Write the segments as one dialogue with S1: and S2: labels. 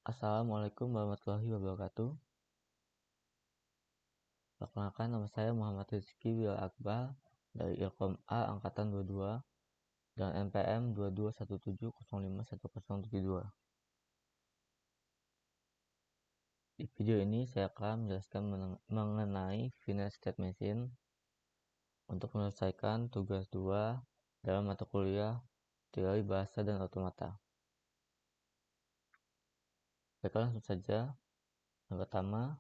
S1: Assalamualaikum warahmatullahi wabarakatuh. Perkenalkan, nama saya Muhammad Rizky Wil Akbar dari Ilkom A Angkatan 22 dan NPM 2217051072. Di video ini saya akan menjelaskan mengenai finite state machine untuk menyelesaikan tugas 2 dalam mata kuliah teori bahasa dan otomata. Baiklah, langsung saja. Yang pertama,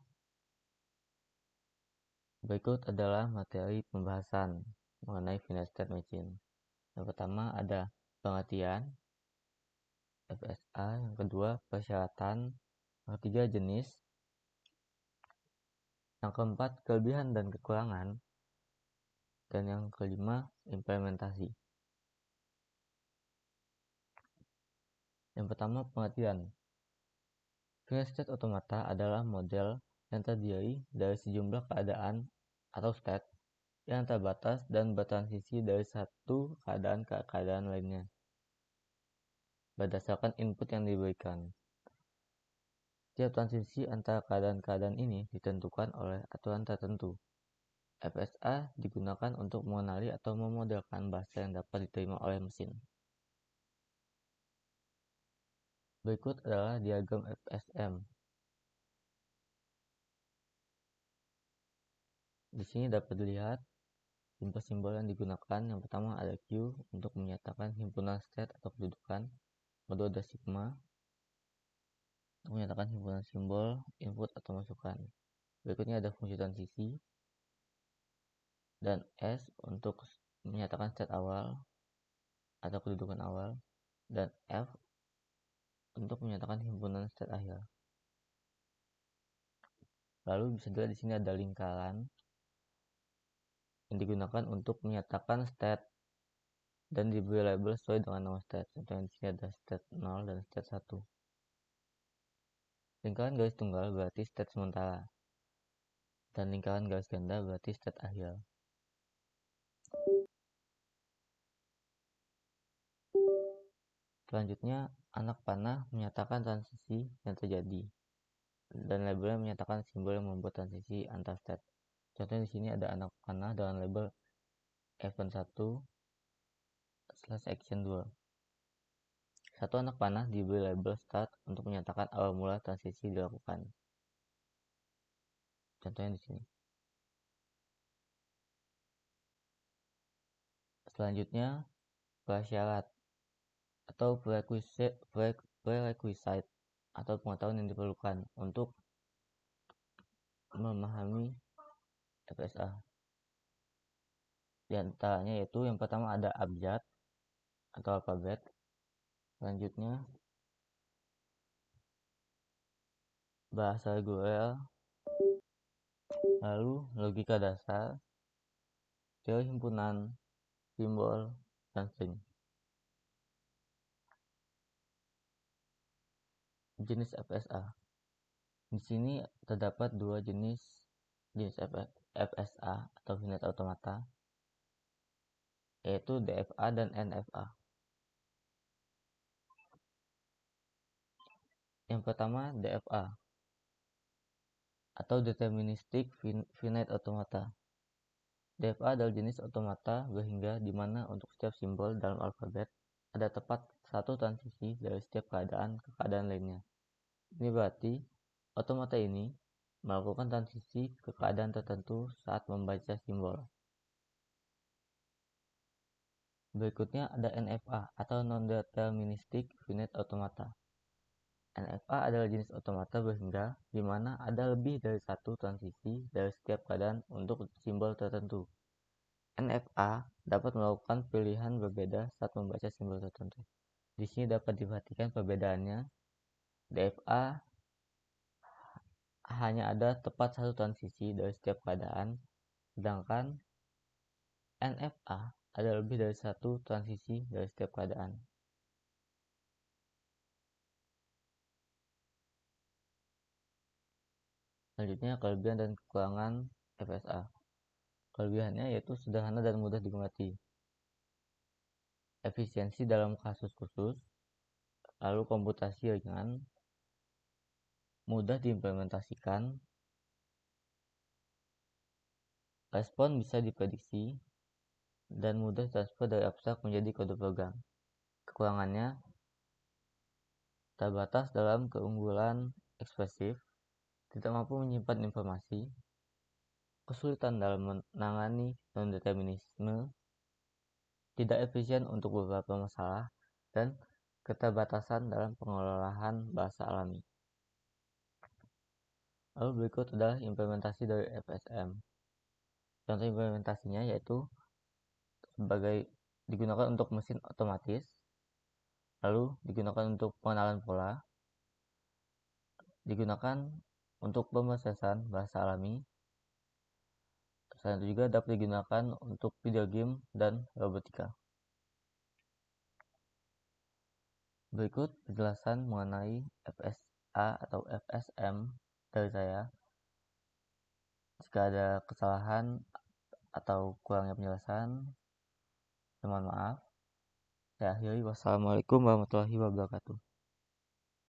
S1: berikut adalah materi pembahasan mengenai finite state machine. Yang pertama ada pengertian FSA, yang kedua persyaratan, yang ketiga jenis, yang keempat kelebihan dan kekurangan, dan yang kelima implementasi. Yang pertama pengertian. Finite state automata adalah model yang terdiri dari sejumlah keadaan atau state yang terbatas dan bertransisi dari satu keadaan ke keadaan lainnya berdasarkan input yang diberikan. Setiap transisi antara keadaan-keadaan ini ditentukan oleh aturan tertentu. FSA digunakan untuk mengenali atau memodelkan bahasa yang dapat diterima oleh mesin. Berikut adalah diagram FSM. Di sini dapat dilihat simbol-simbol yang digunakan. Yang pertama ada Q untuk menyatakan himpunan state atau kedudukan. Kedua ada sigma untuk menyatakan himpunan simbol, input atau masukan. Berikutnya ada fungsi transisi. Dan S untuk menyatakan state awal atau kedudukan awal. Dan F untuk menyatakan himpunan state akhir. Lalu bisa dilihat di sini ada lingkaran yang digunakan untuk menyatakan state dan diberi label sesuai dengan nama state. Contohnya di sini ada state 0 dan state 1. Lingkaran garis tunggal berarti state sementara dan lingkaran garis ganda berarti state akhir. Selanjutnya, anak panah menyatakan transisi yang terjadi dan labelnya menyatakan simbol yang membuat transisi antar state. Contohnya di sini ada anak panah dengan label event 1/action 2. Satu anak panah diberi label start untuk menyatakan awal mula transisi dilakukan. Contohnya di sini. Selanjutnya, prasyarat atau prerequisite atau pengetahuan yang diperlukan untuk memahami FSA. Di antaranya yaitu yang pertama ada abjad atau alfabet. Selanjutnya bahasa reguler, lalu logika dasar, teori himpunan, simbol, dan string. Jenis FSA. Di sini terdapat dua jenis FSA atau finite automata, yaitu DFA dan NFA. Yang pertama DFA atau deterministic finite automata. DFA adalah jenis automata berhingga di mana untuk setiap simbol dalam alfabet ada tepat satu transisi dari setiap keadaan ke keadaan lainnya. Ini berarti automata ini melakukan transisi ke keadaan tertentu saat membaca simbol. Berikutnya ada NFA atau non-deterministic finite automata. NFA adalah jenis automata berhingga di mana ada lebih dari satu transisi dari setiap keadaan untuk simbol tertentu. NFA dapat melakukan pilihan berbeda saat membaca simbol tertentu. Di sini dapat diperhatikan perbedaannya. DFA hanya ada tepat satu transisi dari setiap keadaan, sedangkan NFA ada lebih dari satu transisi dari setiap keadaan. Selanjutnya, kelebihan dan kekurangan FSA. Kelebihannya yaitu sederhana dan mudah dimengerti. Efisiensi dalam kasus khusus, lalu komputasi ringan, mudah diimplementasikan, respon bisa diprediksi, dan mudah transfer dari abstrak menjadi kode program. Kekurangannya, terbatas dalam keunggulan ekspresif, tidak mampu menyimpan informasi, kesulitan dalam menangani non-determinisme, tidak efisien untuk beberapa masalah, dan keterbatasan dalam pengolahan bahasa alami. Lalu berikut adalah implementasi dari FSM. Contoh implementasinya yaitu sebagai digunakan untuk mesin otomatis, lalu digunakan untuk pengenalan pola, digunakan untuk pemrosesan bahasa alami. Selain itu juga dapat digunakan untuk video game dan robotika. Berikut penjelasan mengenai FSA atau FSM dari saya. Jika ada kesalahan atau kurangnya penjelasan, mohon maaf. Saya akhiri. Wassalamualaikum warahmatullahi wabarakatuh.